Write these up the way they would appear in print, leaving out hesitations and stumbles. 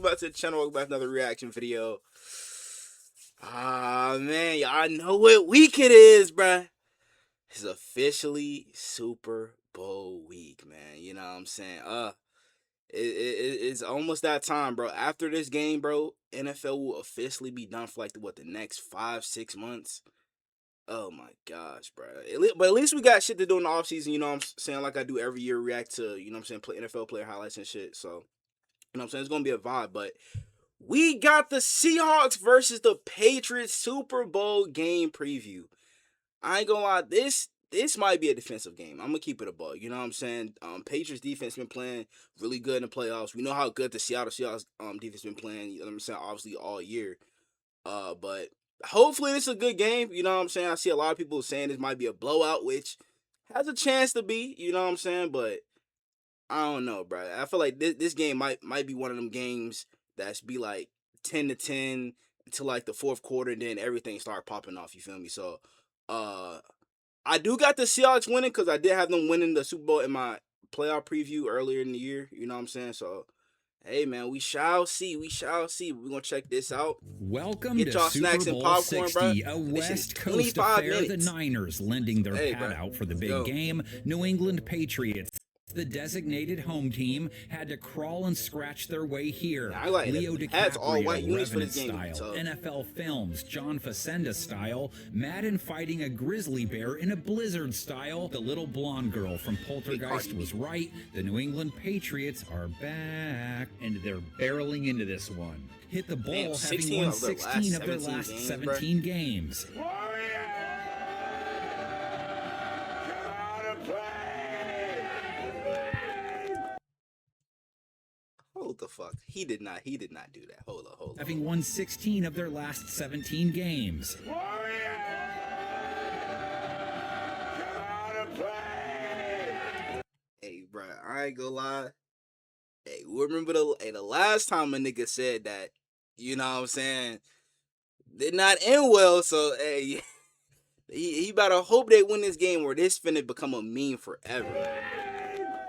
back to the channel. Welcome back to another reaction video. Ah, man, y'all know what week it is, bruh. It's officially Super Bowl week, man. You know what I'm saying? It's almost that time, bro. After this game, bro, NFL will officially be done for like the next 5-6 months. Oh my gosh, bro. But at least we got shit to do in the offseason, you know what I'm saying? Like I do every year, react to, you know what I'm saying, play NFL player highlights and shit. So, you know what I'm saying? It's going to be a vibe. But we got the Seahawks versus the Patriots Super Bowl game preview. I ain't gonna lie, this might be a defensive game. I'm gonna keep it a bug. You know what I'm saying? Patriots defense been playing really good in the playoffs. We know how good the Seattle Seahawks defense been playing. You know what I'm saying? Obviously all year. But hopefully this is a good game. You know what I'm saying? I see a lot of people saying this might be a blowout, which has a chance to be. You know what I'm saying? But I don't know, bro. I feel like this game might be one of them games that's be like 10-10 until like the fourth quarter, and then everything start popping off. You feel me? So, I do got the Seahawks winning because I did have them winning the Super Bowl in my playoff preview earlier in the year. You know what I'm saying? So, hey, man, we shall see. We shall see. We're going to check this out. Welcome Get to y'all Super snacks Bowl and popcorn, 60, bro. a West Coast 25 affair. minutes. The Niners lending their Hey, hat bro. out for the Let's big go. game. New England Patriots, the designated home team, had to crawl and scratch their way here. Yeah, I like Leo it. Hats all white DiCaprio, unis for Revenant this game. style, So. NFL Films, John Facenda style, Madden fighting a grizzly bear in a blizzard style. The little blonde girl from Poltergeist was right. The New England Patriots are back, and they're barreling into this one. Hit the ball, Damn, having 16 won of their 16 of their last last 17 17 games. Hold the fuck. He did not do that. Hold up. Having won 16 of their last 17 games. Hey, bro, I ain't gonna lie. Hey, remember the last time a nigga said that, you know what I'm saying, did not end well, so, hey, he better hope they win this game or this finna become a meme forever.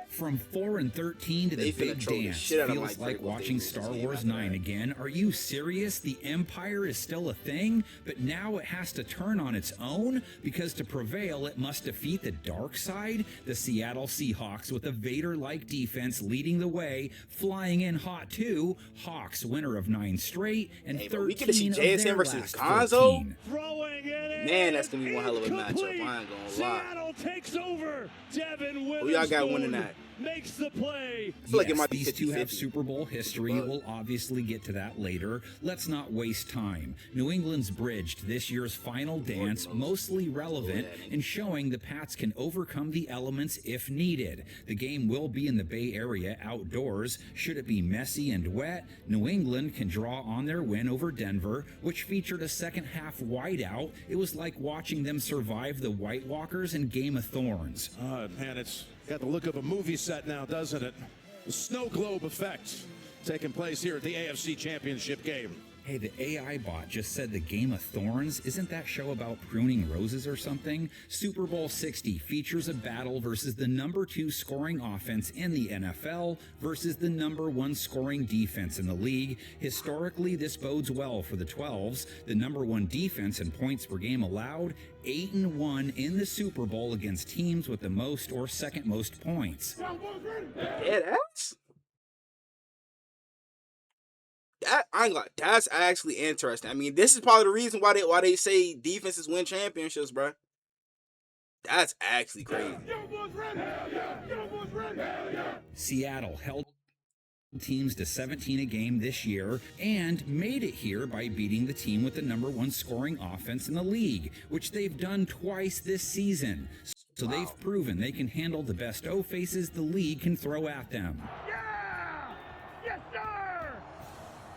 From 4-13 to the big dance feels like watching Star Wars 9 again. Are you serious? The Empire is still a thing, but now it has to turn on its own because to prevail it must defeat the dark side. The Seattle Seahawks with a Vader-like defense leading the way, flying in hot too. Hawks winner of 9 straight and 13 of their versus last Gonzo? 14. Man, that's gonna be one hell of a matchup. I ain't gonna lie. Seattle takes over. Devin Who y'all got winning that? Makes the play. I feel like it might be these 50-50. two have Super Bowl history. We'll obviously get to that later. Let's not waste time. New England's bridged this year's final dance, mostly relevant in showing the Pats can overcome the elements if needed. The game will be in the Bay Area outdoors. Should it be messy and wet, New England can draw on their win over Denver, which featured a second-half whiteout. It was like watching them survive the White Walkers in Game of Thrones. Man, it's got the look of a movie set now, doesn't it? The snow globe effect taking place here at the AFC Championship game. Hey, the AI bot just said the Game of Thorns. Isn't that show about pruning roses or something? Super Bowl 60 features a battle versus the number 2 scoring offense in the NFL versus the number 1 scoring defense in the league. Historically, this bodes well for the 12s. The number 1 defense in points per game allowed, 8-1 in the Super Bowl against teams with the most or second most points. Yeah, that's actually interesting. I mean, this is probably the reason why they say defenses win championships, bro. That's actually crazy. Seattle held teams to 17 a game this year and made it here by beating the team with the number 1 scoring offense in the league, which they've done twice this season. So they've proven they can handle the best O faces the league can throw at them. Yeah! Yes, sir!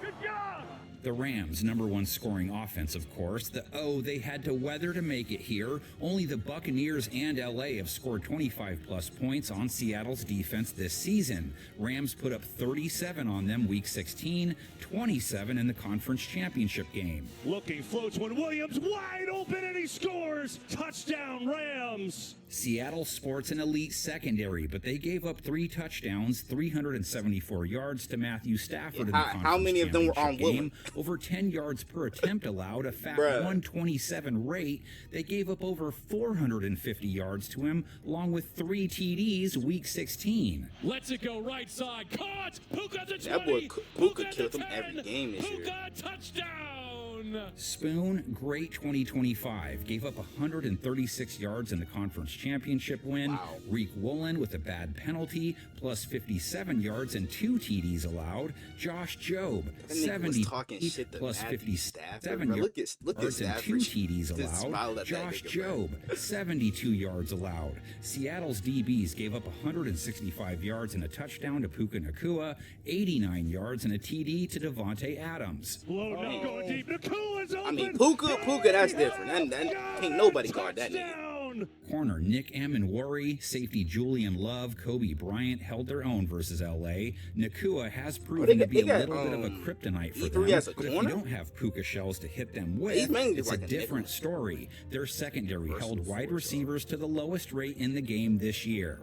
Good job! The Rams' #1 scoring offense, of course. They had to weather to make it here. Only the Buccaneers and LA have scored 25-plus points on Seattle's defense this season. Rams put up 37 on them Week 16, 27 in the conference championship game. Looking, floats when Williams wide open and he scores. Touchdown, Rams. Seattle sports an elite secondary, but they gave up 3 touchdowns, 374 yards to Matthew Stafford in the conference how many of them were on championship Willen? game. Over 10 yards per attempt allowed, a fat Bruh. 127 rate. They gave up over 450 yards to him, along with 3 TDs Week 16. Lets it go right side. Caught. Puka the 20. That boy Puka the killed him 10. every game this year. Puka touchdown. Spoon, great 2025. Gave up 136 yards in the conference championship win. Wow. Reek Woolen with a bad penalty, plus 57 yards and 2 TDs allowed. Josh Jobe, That nigga 70 was talking shit to plus Matthew 57 Stafford, bro. Look at yards and 2 Stafford. TDs Just smile allowed. at that Josh nigga, bro. Jobe, 72 yards allowed. Seattle's DBs gave up 165 yards and a touchdown to Puka Nacua, 89 yards and a TD to Devontae Adams. Low, now going deep. Nakua's open. I mean, Puka, that's different. That can't nobody guard that nigga. Touchdown. Corner Nick Amenwari, safety Julian Love, Kobe Bryant held their own versus LA. Nakua has proven to be a little bit of a kryptonite for them, E3 as a but if you corner? don't have Puka shells to hit them He's with, mainly it's like a a different nickel. story. Their secondary Versatile held wide force, receivers to the lowest rate in the game this year.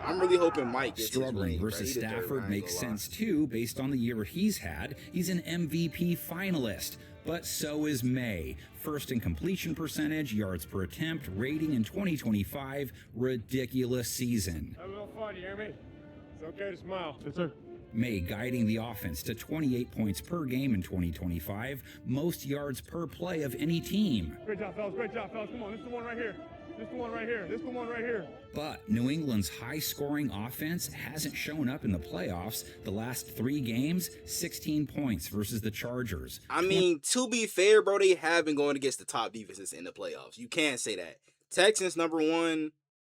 I'm really hoping Mike gets his Struggling ring, bro. versus He deserve it, I Stafford ain't makes gonna lie. sense too, based on the year he's had. He's an MVP finalist. But so is May. First in completion percentage, yards per attempt, rating in 2025. Ridiculous season. Have a little fun, you hear me? It's okay to smile. Yes, sir. May guiding the offense to 28 points per game in 2025, most yards per play of any team. Great job, fellas. Great job, fellas. Come on, this is the one right here. This is the one right here. This is the one right here. But New England's high-scoring offense hasn't shown up in the playoffs. The last 3 games, 16 points versus the Chargers. I mean, to be fair, bro, they have been going against the top defenses in the playoffs. You can't say that. Texans, #1.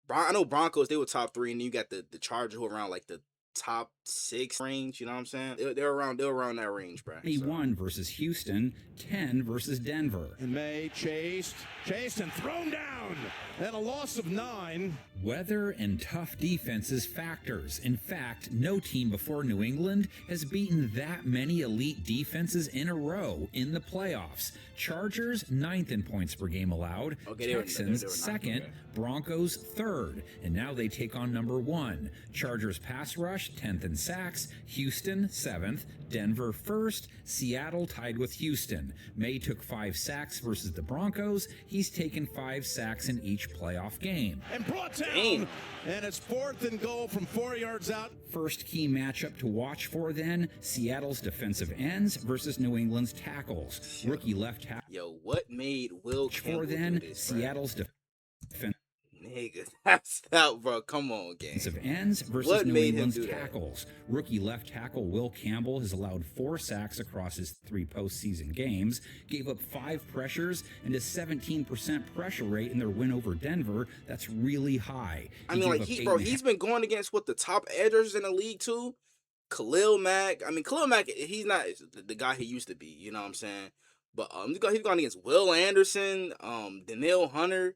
I know Broncos, they were top 3, and then you got the Chargers who are around like the top 6 range. You know what I'm saying? They're around that range, bro. 21 versus Houston, 10 versus Denver. In May, chased and thrown down. And a loss of 9. Weather and tough defenses factors. In fact, no team before New England has beaten that many elite defenses in a row in the playoffs. Chargers, 9th in points per game allowed. Okay, they were Texans, ninth, 2nd. okay. Broncos, 3rd. And now they take on #1. Chargers pass rush, 10th in sacks. Houston, 7th. Denver, 1st. Seattle tied with Houston. May took 5 sacks versus the Broncos. He's taken 5 sacks in each playoff game. And brought down. Damn. And it's 4th and goal from 4 yards out. First key matchup to watch for then, Seattle's defensive ends versus New England's tackles. Rookie left tackle Yo, what made Will Campbell for then, do this, bro? Seattle's defensive Nigga, that's out, bro. Come on, gang. ends versus What New made him England's do that? tackles. Rookie left tackle Will Campbell has allowed 4 sacks across his 3 postseason games, gave up 5 pressures, and a 17% pressure rate in their win over Denver. That's really high. I mean, like, he's been going against what the top edgers in the league too. Khalil Mack. I mean, Khalil Mack, he's not the guy he used to be. You know what I'm saying? But he's gone against Will Anderson, Danielle Hunter,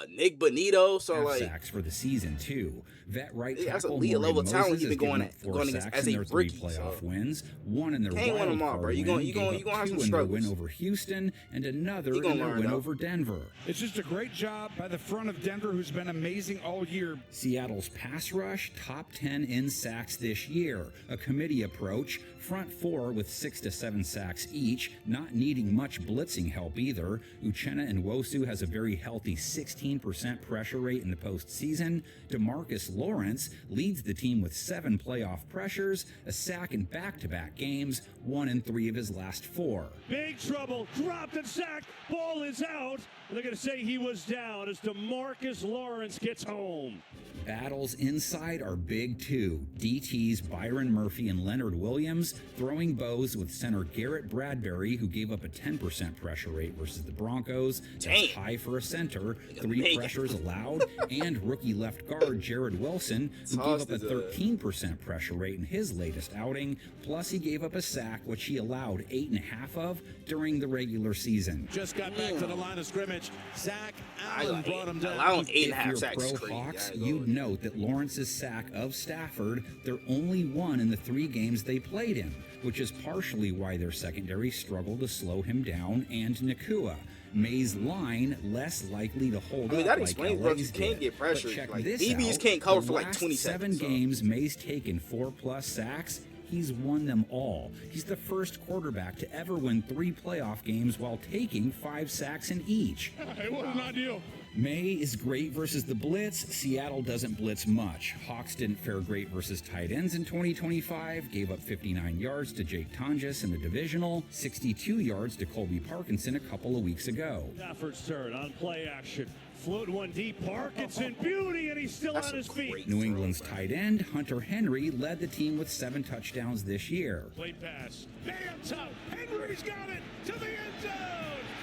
Nick Bonito. So half like, sacks for the season too. Vet right Yeah, that's tackle elite Morgan level talent Moses he's has been given up 4 going against sacks as in a their 3 rookie, playoff so wins. 1 in their can't win wild them all, card bro. You win, gonna gave up have 2 some in their win struggles. over Houston, and another He in gonna their learn, win though. over Denver. It's just a great job by the front of Denver, who's been amazing all year. Seattle's pass rush, top 10 in sacks this year. A committee approach, front 4 with 6 to 7 sacks each, not needing much blitzing help either. Uchenna and Nwosu has a very healthy 16% pressure rate in the postseason. DeMarcus Lawrence leads the team with 7 playoff pressures, a sack in back-to-back games, 1 in 3 of his last 4. Big trouble. Dropped and sacked. Ball is out. And they're going to say he was down as DeMarcus Lawrence gets home. Battles inside are big too. DT's Byron Murphy and Leonard Williams throwing bows with center Garrett Bradbury, who gave up a 10% pressure rate versus the Broncos. That's high for a center. 3 pressures allowed. And rookie left guard Jared Wilson, who gave up a 13% pressure rate in his latest outing. Plus, he gave up a sack, which he allowed 8.5 of during the regular season. Just got back to the line of scrimmage. Zach Allen brought him down. Allowing If 8.5 you're sacks. pro Hawks, you'd note that Lawrence's sack of Stafford, they're only one in the 3 games they played in, which is partially why their secondary struggled to slow him down, and Nakua. May's line less likely to hold up. That like explains, bro. You LA's can't did. get pressure. But check Like, this DBs out. can't cover The for like last 20 7 seconds. games, May's taken 4+ sacks. He's won them all. He's the first quarterback to ever win 3 playoff games while taking 5 sacks in each. It wasn't ideal. May is great versus the blitz. Seattle doesn't blitz much. Hawks didn't fare great versus tight ends in 2025. Gave up 59 yards to Jake Tonjes in the divisional, 62 yards to Colby Parkinson a couple of weeks ago. Stafford's turn on play action. Float one deep, Parkinson, beauty, and he's still on his feet. New England's tight end, Hunter Henry, led the team with 7 touchdowns this year. Play pass. May up top. Henry's got it to the end zone.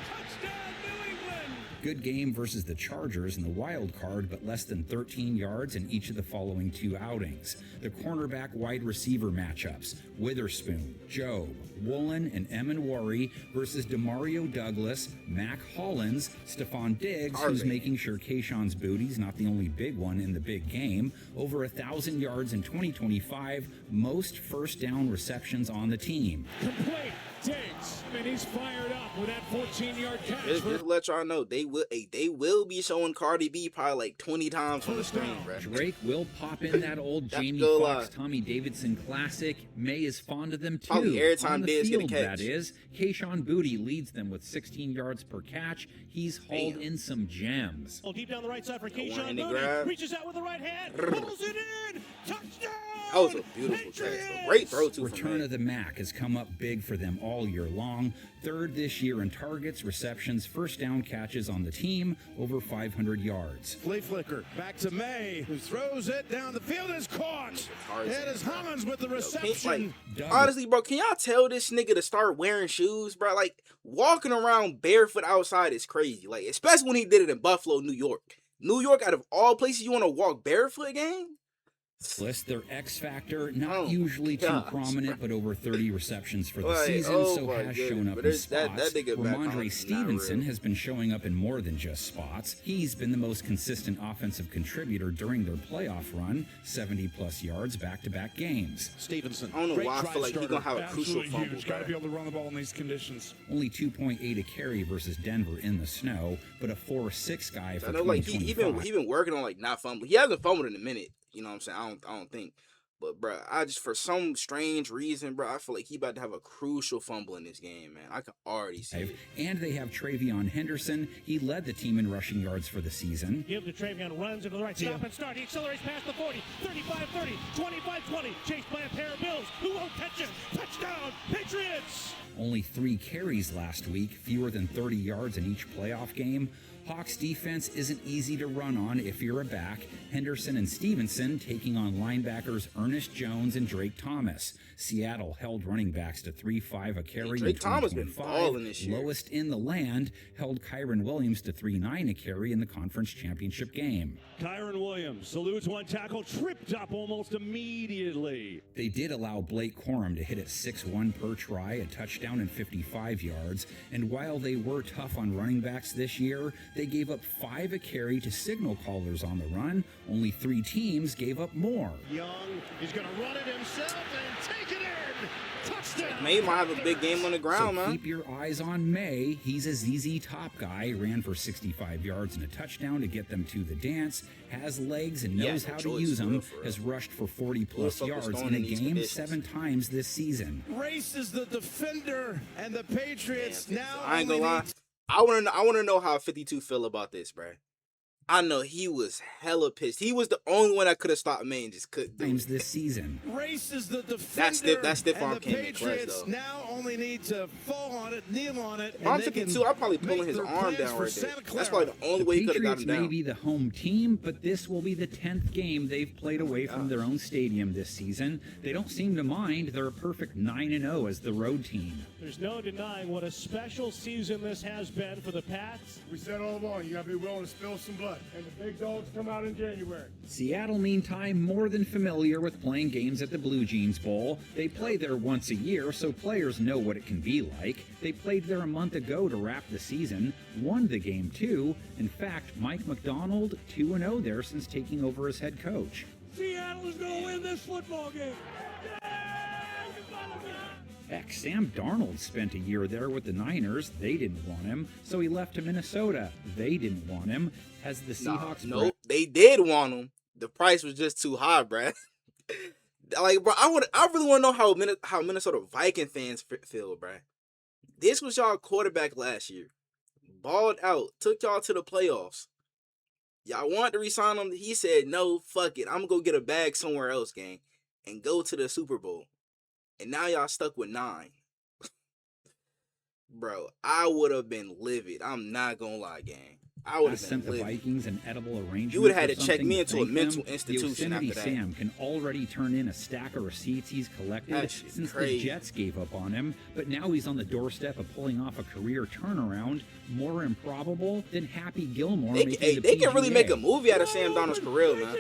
Touchdown, New England. Good game versus the Chargers in the wild card, but less than 13 yards in each of the following 2 outings. The cornerback wide receiver matchups: Witherspoon, Job, Woolen, and Emanwari versus Demario Douglas, Mac Hollins, Stephon Diggs, who's making sure Keyshawn's booty's not the only big one in the big game. Over 1,000 yards in 2025, most first down receptions on the team. Complete. Diggs, and he's fired up with that 14-yard catch. Just to let y'all know, they will be showing Cardi B probably like 20 times on the screen, bro. Drake will pop in that old Jamie go Foxx, Tommy Davidson classic. May is fond of them too. Probably every time on the Diggs get a field, catch. that is. Keyshawn Booty leads them with 16 yards per catch. He's hauled in some gems. Deep down the right side for Keyshawn one-handed Booty. grab. Reaches out with the right hand. Pulls it in. Touchdown. That was a beautiful catch, bro. Great throw, too, from Return May. of the Mac has come up big for them all year long. 3rd this year in targets, receptions, first down catches on the team, over 500 yards. Flea flicker back to May, who throws it down the field. Is caught. It is Hollins with the reception. Honestly, bro, can y'all tell this nigga to start wearing shoes, bro? Like, walking around barefoot outside is crazy. Like, especially when he did it in Buffalo, New York. New York, out of all places you want to walk barefoot, gang? List their X factor, not usually too prominent, but over 30 receptions for the Like, season, oh so my has goodness, shown up but in it's that spots. nigga back home Ramondre is not Stevenson real. has been showing up in more than just spots. He's been the most consistent offensive contributor during their playoff run, 70+ yards back-to-back games. Stevenson. I don't know great why I drive feel like he's starter. going to have a crucial Absolutely fumble, huge. Got to be bro. able to run the ball in these conditions. Only 2.8 a carry versus Denver in the snow, but a 4.6 guy for I know, like, he 2025. been working on, like, not fumbling. He hasn't fumbled in a minute, you know what I'm saying? I don't think. But, bro, I just, for some strange reason, bro, I feel like he about to have a crucial fumble in this game, man. I can already see it. And they have Travion Henderson. He led the team in rushing yards for the season. Give to Travion, runs into the right, stop and start. He accelerates past the 40, 35-30, 25-20. Chased by a pair of Bills who won't catch him. Touchdown, Patriots! Only 3 carries last week, fewer than 30 yards in each playoff game. Hawks defense isn't easy to run on if you're a back. Henderson and Stevenson taking on linebackers Ernest Jones and Drake Thomas. Seattle held running backs to 3.5 a carry in Drake Thomas been 2025. balling this year. Lowest in the land, held Kyron Williams to 3.9 a carry in the conference championship game. Kyron Williams eludes one tackle, tripped up almost immediately. They did allow Blake Corum to hit it 6-1 per try, a touchdown and 55 yards. And while they were tough on running backs this year, they gave up 5 a carry to signal callers on the run. Only 3 teams gave up more. Young is going to run it himself and take it in. Touchdown. May might have a big game on the ground, So man. keep your eyes on May. He's a ZZ Top guy. Ran for 65 yards and a touchdown to get them to the dance. Has legs and knows how to use them. Has rushed for 40+ yards in a game 7 times this season. Race is the defender, and the Patriots now. I ain't gonna only lie. need I want to know how 52 feel about this, bro. I know he was hella pissed. He was the only one that could have stopped me and just couldn't do times it. this season. Race is the defender. That's stiff and arm the came in clutch, Patriots though. now only need to fall on it, kneel on it. If I'm and they thinking can too, I'm probably pulling make his their arm plans down for right there. Santa That's Clara. probably the only The way he could have got Patriots him down. may be the home team, but this will be the 10th game they've played away from their own stadium this season. They don't seem to mind. They're a perfect 9-0 as the road team. There's no denying what a special season this has been for the Pats. We said all along, you got to be willing to spill some blood. And the big dogs come out in January. Seattle, meantime, more than familiar with playing games at the Blue Jeans Bowl. They play there once a year, so players know what it can be like. They played there a month ago to wrap the season, won the game too. In fact, Mike McDonald, 2-0 there since taking over as head coach. Seattle is going to win this football game. Heck, Sam Darnold spent a year there with the Niners. They didn't want him, so he left to Minnesota. They didn't want him. Has the Seahawks... No, they did want him. The price was just too high, bruh. Like, bro, I really want to know how Minnesota Viking fans feel, bruh. This was y'all quarterback last year. Balled out. Took y'all to the playoffs. Y'all wanted to resign him. He said, no, fuck it. I'm going to go get a bag somewhere else, gang. And go to the Super Bowl. And now y'all stuck with 9. Bro, I would have been livid. I'm not going to lie, gang. I would have sent been the livid. Vikings an edible arrangement. You would have had or to check something me into a thank mental them. institution Yosemite after that. Sam can already turn in a stack of receipts he's collected That shit's since crazy. the Jets gave up on him, but now he's on the doorstep of pulling off a career turnaround. More improbable than Happy Gilmore making the They can really PGA. make a movie out of Sam Darnold's career, man.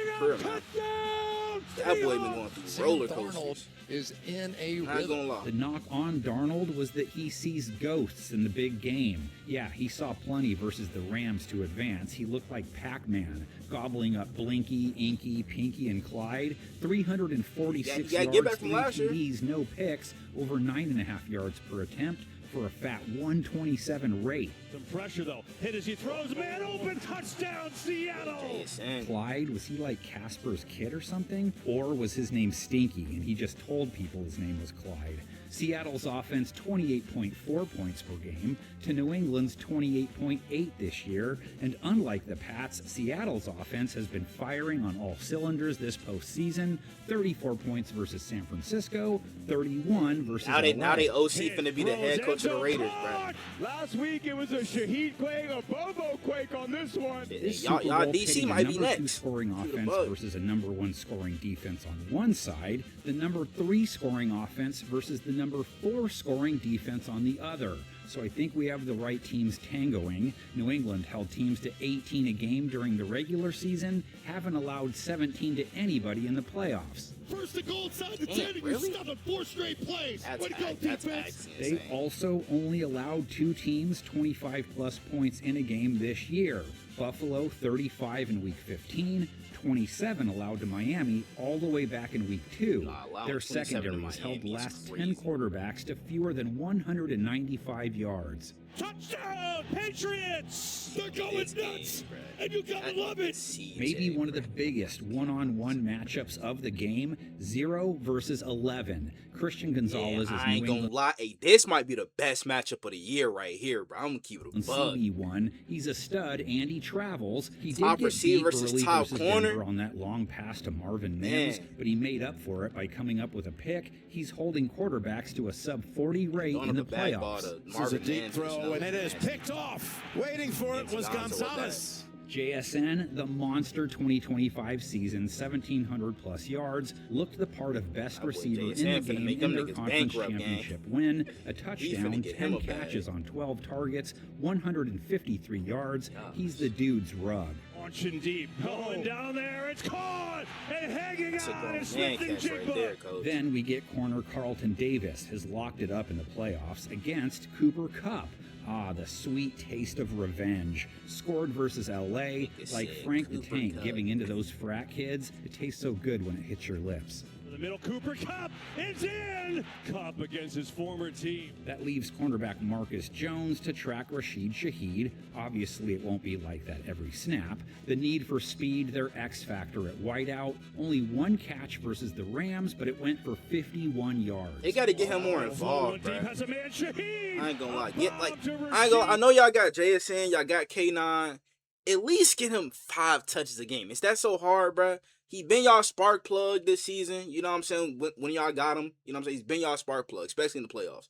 That boy been going through roller coasters. Is in a Not rhythm. gonna lie. The knock on Darnold was that he sees ghosts in the big game. Yeah, he saw plenty versus the Rams to advance. He looked like Pac-Man, gobbling up Blinky, Inky, Pinky, and Clyde. 346 You gotta yards, get back from 3 last year. TDs, no picks, over 9.5 yards per attempt for a fat 127 rate. Some pressure, though. Hit as he throws. Man open. Touchdown, Seattle. Clyde, was he like Casper's kid or something? Or was his name Stinky and he just told people his name was Clyde? Seattle's offense 28.4 points per game to New England's 28.8 this year, and unlike the Pats, Seattle's offense has been firing on all cylinders this postseason. 34 points versus San Francisco, 31 versus Now they LA. OC finna be the head coach of the Raiders, bro. Last week it was a Shaheed Quake, a Bobo Quake on this one. This Y'all Super Bowl DC pitting might the be number 2 next. scoring Shoot a offense bug. versus a number 1 scoring defense on one side, the number 3 scoring offense versus the number 4 scoring defense on the other. So I think we have the right teams tangoing. New England held teams to 18 a game during the regular season, haven't allowed 17 to anybody in the playoffs. First and goal inside the Damn, 10, and really? you stop it 4 straight plays. That's Way to go, that's defense. actually They've insane. also only allowed 2 teams 25 plus points in a game this year. Buffalo 35 in week 15, 27 allowed to Miami all the way back in week 2. allowing Their 27 to secondary has held the Miami is last 10 crazy. quarterbacks to fewer than 195 yards. Touchdown, Patriots. They're going This game, nuts, bro. and you gotta love it. Maybe one of the biggest one-on-one matchups of the game, 0 versus 11. Christian Gonzalez is I New ain't gonna England lie. Hey, this might be the best matchup of the year right here, bro. I'm gonna keep it a on bug. CB1. He's a stud and he travels. He Top did get receiver beat versus early top versus corner. Denver on that long pass to Marvin Mims, Man. but he made up for it by coming up with a pick. He's holding quarterbacks to a sub-40 rate Throwing in the up a bad ball playoffs. to This is a Marvin deep Mims, throw, and it is nasty. picked off. Waiting for it was Gonzo with Gonzalez. JSN, the monster 2025 season, 1,700 plus yards, looked the part of best boy receiver in JSN the finna game make them in their niggas conference bankrupt, gang. championship win, a finna touchdown, get him 10 a bag. catches on 12 targets, 153 yards. He's the dude's rug. Launching deep, going down there, it's caught, and hanging That's a on, grown is man lifting catch right there, Jigba. coach. Then we get corner Carlton Davis has locked it up in the playoffs against Cooper Kupp. Ah, the sweet taste of revenge. Scored versus LA, Nigga like said Frank the Cooper Tank Kupp. giving into those frat kids. It tastes so good when it hits your lips. To the middle, Cooper Cup, it's in. Cup against his former team. That leaves cornerback Marcus Jones to track Rashid Shaheed. Obviously, it won't be like that every snap. The need for speed, their X factor at wideout. Only 1 catch versus the Rams, but it went for 51 yards. They gotta get him more Going involved, deep, bro. has a man, Shaheed. I ain't gonna lie. A bomb to I Rashid. know y'all got JSN, y'all got K9, at least get him 5 touches a game. Is that so hard, bro? He been y'all spark plug this season. You know what I'm saying? When y'all got him, you know what I'm saying? He's been y'all spark plug, especially in the playoffs.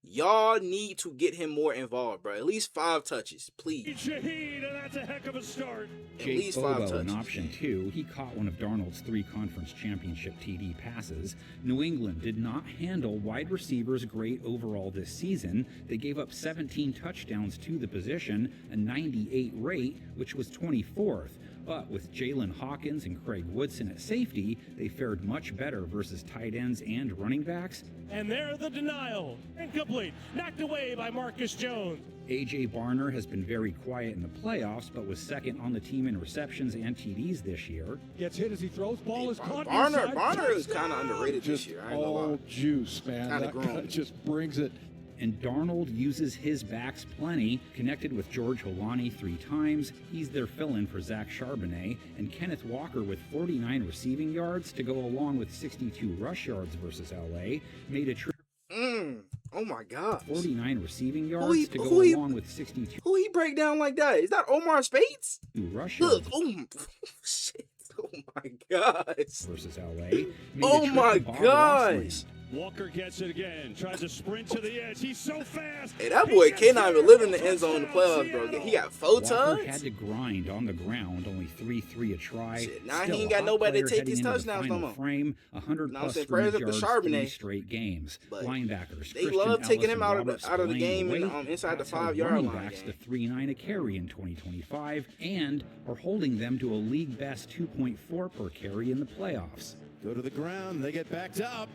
Y'all need to get him more involved, bro. At least 5 touches, please. Shaheed, and that's a heck of a start. At Jake least 5 Bobo touches. in option 2, he caught one of Darnold's 3 conference championship TD passes. New England did not handle wide receivers great overall this season. They gave up 17 touchdowns to the position, a 98 rate, which was 24th. But with Jalen Hawkins and Craig Woodson at safety, they fared much better versus tight ends and running backs. And there the denial. Incomplete. Knocked away by Marcus Jones. A.J. Barner has been very quiet in the playoffs, but was second on the team in receptions and TDs this year. Gets hit as he throws. Ball is caught. Barner is kind of underrated this year. I ain't gonna lie. All juice, man. Kinda That grown. guy just brings it. And Darnold uses his backs plenty, connected with George Holani 3 times. He's their fill-in for Zach Charbonnet, and Kenneth Walker with 49 receiving yards to go along with 62 rush yards versus LA, made a trip. Oh my God. 49 receiving Who yards he- to who go he- along with 62 Who he break down like that? Is that Omar Spades? rush Look, yards shit. Oh my gosh. versus LA. Made a Oh trip my to Bob gosh. Rossland. Walker gets it again. Tries to sprint to the edge. He's so fast. Hey, that boy cannot even live in the end zone in the playoffs, bro. He got 4 Walker had tugs. to grind on the ground, only 3-3 a try. Shit, now he Still ain't a got hot nobody to player take his heading into the touchdowns no final more. Frame, 100 Now I'm plus saying scrimmage prayers up to yards, Charbonnet. 3 straight games. But Linebackers, they Christian love taking Ellis him and out of the- Robert out of the Spillane game and, away. inside the Pats held 5-yard running line backs game. to 3.9 a carry in 2025 and are holding them to a league best 2.4 per carry in the playoffs. Go to the ground. They get backed up.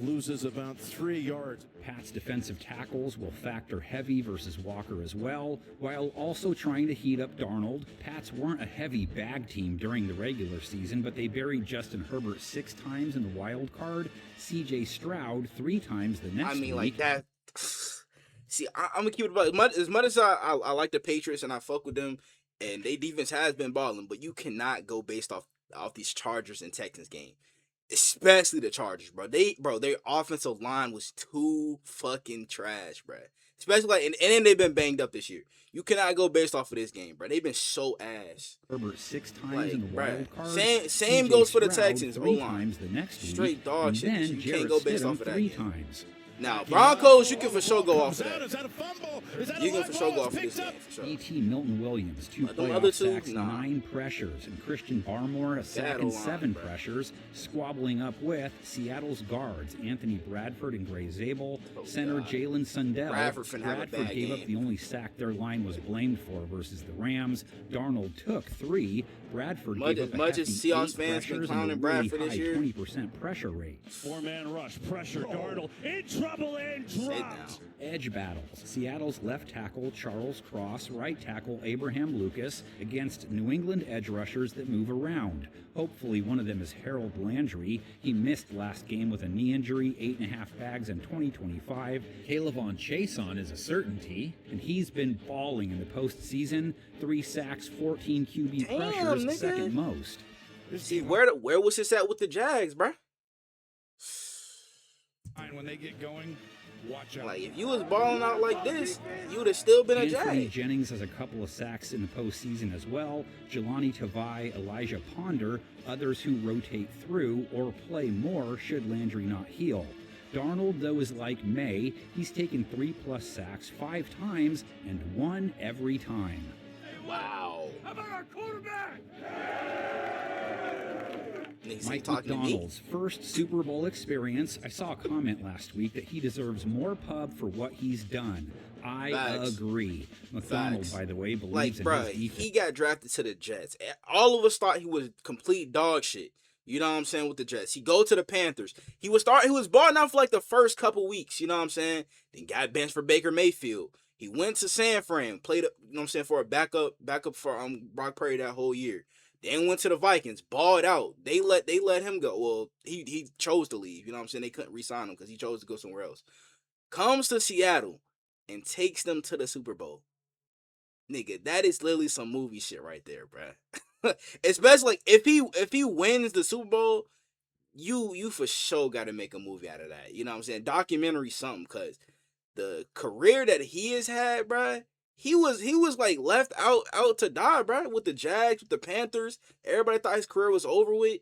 Loses about 3 yards. Pat's defensive tackles will factor heavy versus Walker as well, while also trying to heat up Darnold. Pats weren't a heavy bag team during the regular season, but they buried Justin Herbert 6 times in the wild card, C.J. Stroud 3 times the next I mean, week. like that. See, I'm gonna keep it about as much as I like the Patriots and I fuck with them, and their defense has been balling, but you cannot go based off these Chargers and Texans game, especially the Chargers, bro. Their offensive line was too fucking trash, bro. Especially like, and then they've been banged up this year. You cannot go based off of this game, bro. They've been so ass. Herbert 6 times Like, in the bruh, wild card. same C.J. goes for the Stroud Texans, 3 O-line. times the next week. Straight dog and shit. Then You can't Jarrett go based Stidham off of that 3 game. times. Now Broncos, you can for sure go off of Comes out. that. Is that a fumble? Is that You a can live for sure ball? go off It's of this picked game up. for sure. E.T. Milton Williams, 2 But them playoff other two, sacks, nah. 9 pressures, and Christian Barmore a sack That and O-line, 7 bro. pressures, squabbling up with Seattle's guards Anthony Bradford and Gray Zabel, center God. Jalen Sundell. Bradford finna have a Bradford bad gave up game. the only sack their line was blamed for versus the Rams. Darnold took 3. Bradford Much- gave up a much as hefty Seahawks 8 fans been pressures clowning and a really Bradford this high year. 20% pressure rate. 4-man rush. Pressure. Darnold in trouble and Sit down. dropped. Edge battles. Seattle's left tackle Charles Cross, right tackle Abraham Lucas against New England edge rushers that move around. Hopefully one of them is Harold Landry. He missed last game with a knee injury, 8.5 bags in 2025. Calevon Chason is a certainty, and he's been balling in the postseason. 3 sacks, 14 QB Damn, pressures, nigga. second most. See, where was this at with the Jags, bro? And when they get going, watch out. Like, if you was balling out like this, you would have still been a Anthony Jag. Jennings has a couple of sacks in the postseason as well. Jelani Tavai, Elijah Ponder, others who rotate through or play more should Landry not heal. Darnold, though, is like May. He's taken 3+ sacks 5 times and won every time. Wow. How about our quarterback? Niggas Mike ain't talking to me. McDonald's first Super Bowl experience. I saw a comment last week that he deserves more pub for what he's done. I Facts. agree. McDonald, Facts. by the way, believes Like, in bro, his defense. he got drafted to the Jets. All of us thought he was complete dog shit. You know what I'm saying, with the Jets. He go to the Panthers. He was balling out for like the first couple weeks, you know what I'm saying? Then got benched for Baker Mayfield. He went to San Fran, played, you know what I'm saying, for a backup for Brock Purdy that whole year. Then went to the Vikings, balled out. They let him go. Well, he chose to leave, you know what I'm saying? They couldn't re-sign him because he chose to go somewhere else. Comes to Seattle and takes them to the Super Bowl. Nigga, that is literally some movie shit right there, bruh. Especially like if he wins the Super Bowl, you for sure got to make a movie out of that. You know what I'm saying? Documentary something, cause the career that he has had, bruh, he was like left out to die, bro. With the Jags, with the Panthers, everybody thought his career was over with.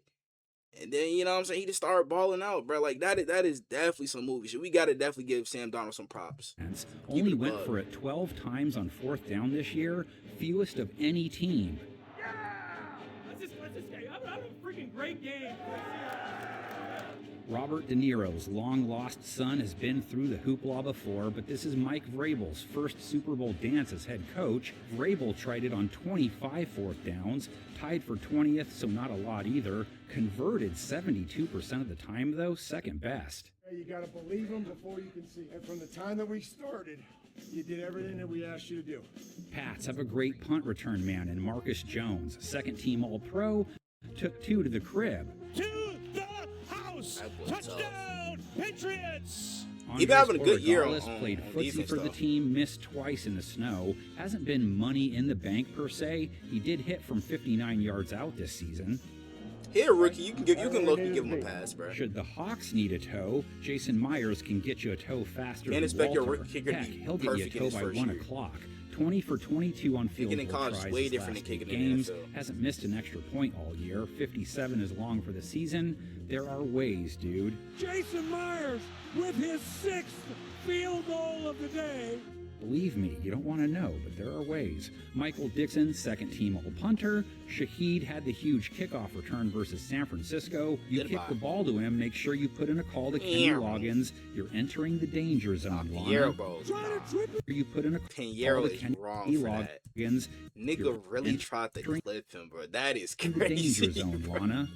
And then, you know what I'm saying, he just started balling out, bro. Like, that is definitely some movie shit. We got to definitely give Sam Darnold some props. Only went for it 12 times on 4th down this year, fewest of any team. Yeah! Let's just get out of a freaking great game. Robert De Niro's long-lost son has been through the hoopla before, but this is Mike Vrabel's first Super Bowl dance as head coach. Vrabel tried it on 25 4th downs, tied for 20th, so not a lot either. Converted 72% of the time, though, second best. You got to believe him before you can see. And from the time that we started, you did everything that we asked you to do. Pats have a great punt return man in Marcus Jones, second-team All-Pro, took 2 to the crib. To the house! Touchdown, Patriots! He's having a good year Gonzalez played footsie for the team, missed twice in the snow. Hasn't been money in the bank per se. He did hit from 59 yards out this season. Here, rookie, you can look and give him a pass, bro. Should the Hawks need a toe, Jason Myers can get you a toe faster Can't than expect your Walter. rookie kicker to Heck, be he'll get you a perfect in toe his by first 1 year. o'clock. 20 for 22 on field Kicking in goal college is tries way his different last than 8 kicking in the games. NFL. Hasn't missed an extra point all year. 57 is long for the season. There are ways, dude. Jason Myers with his 6th field goal of the day. Believe me, you don't want to know, but there are ways. Michael Dixon, second-team All-Punter. Shaheed had the huge kickoff return versus San Francisco. You kick the ball to him, make sure you put in a call to Kenny Loggins. You're entering the danger zone, Lana. You put in a call Pinheiro to is Kenny wrong for that. Loggins. Nigga really tried to clip him, bro. That is In the danger crazy. zone, Lana.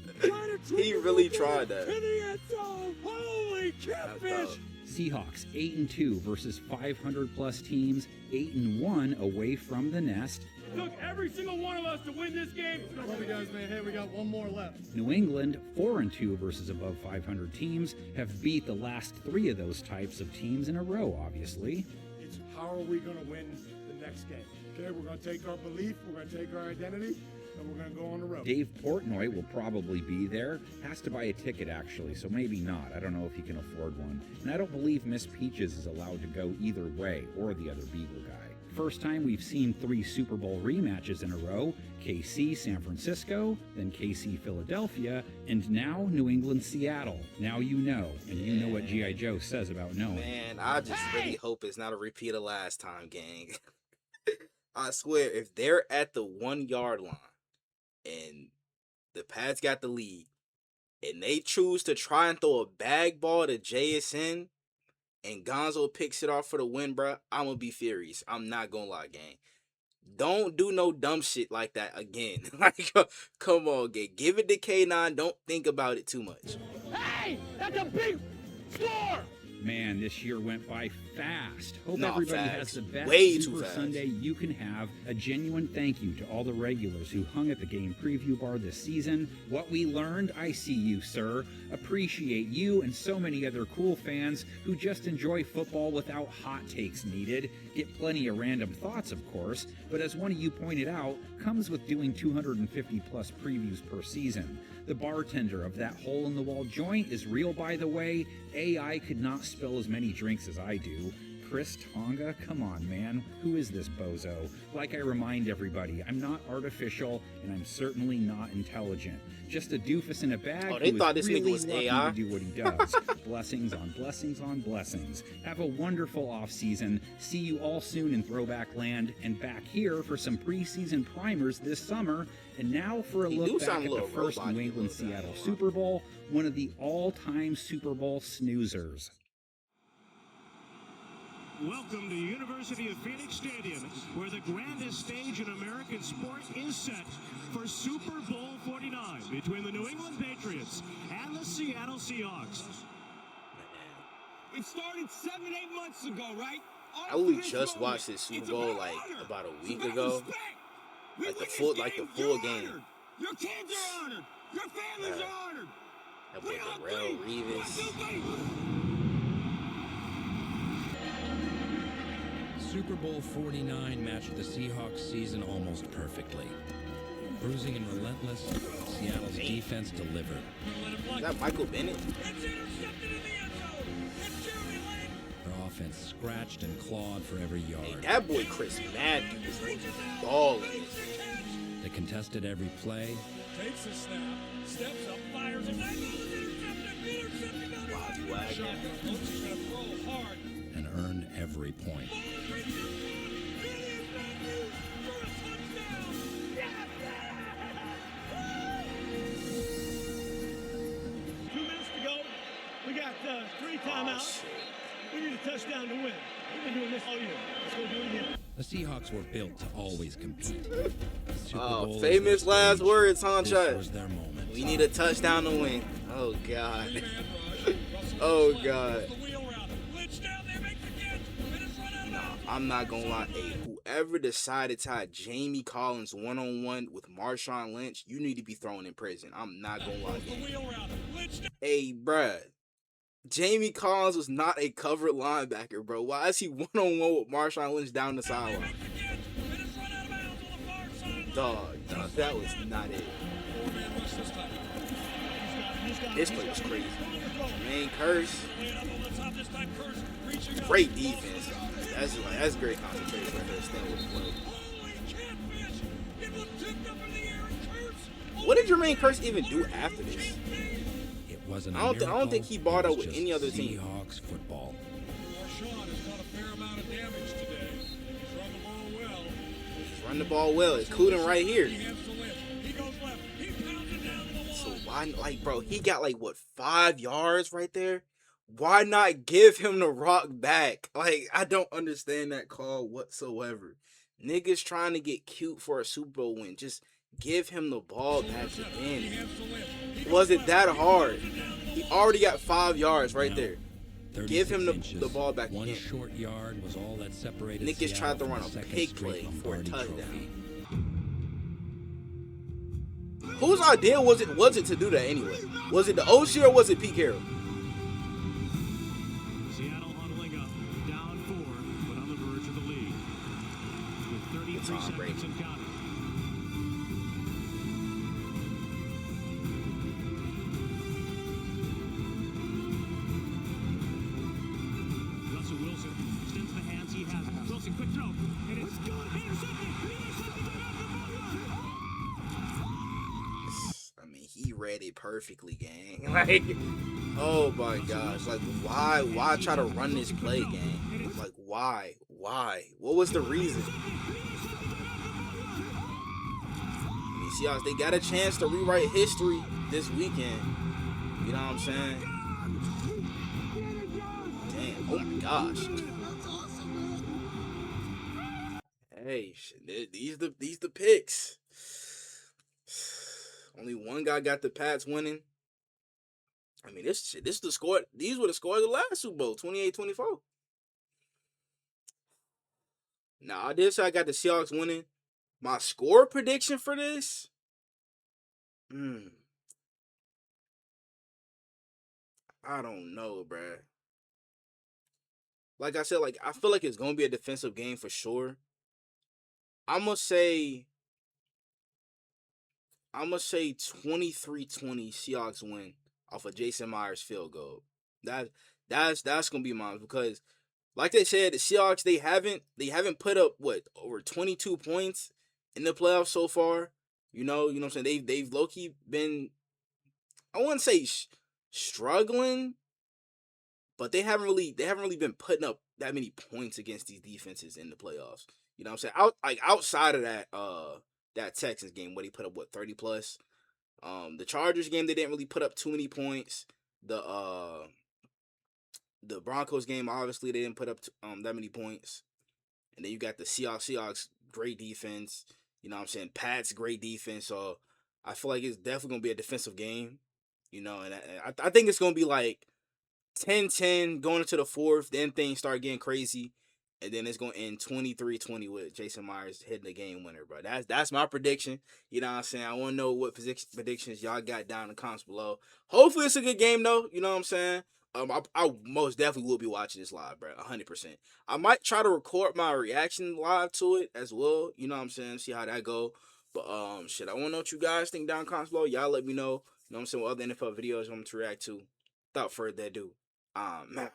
He really tried that. In the end zone. Holy catfish! Seahawks 8-2 versus 500-plus teams, 8-1 away from the nest. It took every single one of us to win this game. Love you guys, man. Hey, we got one more left. New England 4-2 versus above 500 teams, have beat the last 3 of those types of teams in a row, obviously. It's how are we going to win the next game? Okay, we're going to take our belief, we're going to take our identity, and we're going to go on the road. Dave Portnoy will probably be there. Has to buy a ticket, actually, so maybe not. I don't know if he can afford one. And I don't believe Miss Peaches is allowed to go either way, or the other Beagle guy. First time we've seen 3 Super Bowl rematches in a row. KC, San Francisco, then KC, Philadelphia, and now New England, Seattle. Now you know, and you know what G.I. Joe says about knowing. Man, I just really hope it's not a repeat of last time, gang. I swear, if they're at the 1 yard line and the Pats got the lead and they choose to try and throw a bag ball to JSN and Gonzo picks it off for the win, bro, I'm going to be furious. I'm not going to lie, gang. Don't do no dumb shit like that again. Like, come on, gang. Give it to K9. Don't think about it too much. Hey, that's a big score! Man, this year went by fast. Hope Nah, everybody facts. has the best Way too Super fast. Sunday you can have. A genuine thank you to all the regulars who hung at the game preview bar this season. What we learned, I see you, sir. Appreciate you and so many other cool fans who just enjoy football without hot takes needed. Get plenty of random thoughts, of course, but as one of you pointed out, comes with doing 250 plus previews per season. The bartender of that hole-in-the-wall joint is real, by the way. AI could not spill as many drinks as I do. Chris Tonga? Come on, man. Who is this bozo? Like I remind everybody, I'm not artificial, and I'm certainly not intelligent. Just a doofus in a bag Oh, they who thought is this nigga really was lucky AI? to do what he does. Blessings on blessings on blessings. Have a wonderful off-season. See you all soon in Throwback Land, and back here for some preseason primers this summer. And now for a He look do back sound at a the little first robot-y New a England little bit. Seattle Super Bowl, one of the all-time Super Bowl snoozers. Welcome to University of Phoenix Stadium, where the grandest stage in American sport is set for Super Bowl 49 between the New England Patriots and the Seattle Seahawks. It started 7-8 months ago, right? I only just watched this Super Bowl like about a week ago. Like the full game. Your kids are honored. Your families are honored. That boy Darrell Reeves. Super Bowl 49 matched the Seahawks season almost perfectly. Bruising and relentless, Seattle's defense delivered. Is that Michael Bennett? Their offense scratched and clawed for every yard. Hey, that boy Chris Matthews was balling. They contested every play. Takes a snap, steps up, fires, and And earned every point. We got 3 timeouts. We need a touchdown to win. We've been doing this all year. Let's go do it again. The Seahawks were built to always compete. The Super Bowl Famous was their last stage. words, This Huncha. was their moment. We need a touchdown to win. Oh, God. Oh, God. No, I'm not going to lie. Hey, whoever decided to have Jamie Collins one-on-one with Marshawn Lynch, you need to be thrown in prison. I'm not going to lie. Hey, bruh. Jamie Collins was not a covered linebacker, bro. Why is he one-on-one with Marshawn Lynch down the sideline? Dog, that was not it. This play was crazy. Jermaine Curse, great defense. That's great concentration right there. Staying with the play. What did Jermaine Curse even do after this? It wasn't I don't think he bought out with any other team. Seahawks football. Marshawn has got a fair amount of damage today. He's run the ball well. He's run the ball well, including right here. He has to lift. He goes left. He pounds it down to the line. So why, like, bro, he got like what 5 yards right there. Why not give him the rock back? Like, I don't understand that call whatsoever. Niggas trying to get cute for a Super Bowl win. Just give him the ball back again. Was it that hard? He already got 5 yards right there. Give him the ball back One again. short yard was all that separated Niggas Seattle tried to from run the a second pig straight play for a Lombardi touchdown. trophy. Whose idea was it to do that anyway? Was it the OC or was it Pete Carroll? Seattle huddling up, down 4, but on the verge of the lead. With 33 seconds and counting. Russell Wilson extends the hands he has. Wilson, quick throw, and it's good. Intercepted. I mean, he read it perfectly, gang. Like, oh my gosh. Like, why try to run this play, gang? Like, why? What was the reason? I mean, Seahawks, they got a chance to rewrite history this weekend. You know what I'm saying? Damn, oh my gosh. Hey, these the picks. Only one guy got the Pats winning. I mean, this the score. These were the scores of the last Super Bowl, 28-24. Now, I did say I got the Seahawks winning. My score prediction for this? I don't know, bruh. Like I said, like I feel like it's going to be a defensive game for sure. I'm going to say 23-20 Seahawks win off of Jason Myers field goal. That's going to be mine because like they said, the Seahawks they haven't put up over 22 points in the playoffs so far. You know what I'm saying? They've low-key been, I wouldn't say struggling, but they haven't really been putting up that many points against these defenses in the playoffs. You know what I'm saying? Outside of that Texans game where they put up 30 plus. The Chargers game they didn't really put up too many points. The Broncos game obviously they didn't put up that many points. And then you got the Seahawks great defense. You know what I'm saying? Pats great defense. So I feel like it's definitely gonna be a defensive game. You know, and I think it's gonna be like 10-10 going into the fourth. Then things start getting crazy. And then it's going to end 23-20 with Jason Myers hitting the game winner, bro. That's my prediction. You know what I'm saying? I want to know what predictions y'all got down in the comments below. Hopefully it's a good game, though. You know what I'm saying? I most definitely will be watching this live, bro. 100%. I might try to record my reaction live to it as well. You know what I'm saying? See how that go. But, I want to know what you guys think down in the comments below. Y'all let me know. You know what I'm saying? What other NFL videos I'm to react to. Without further ado, I'm out.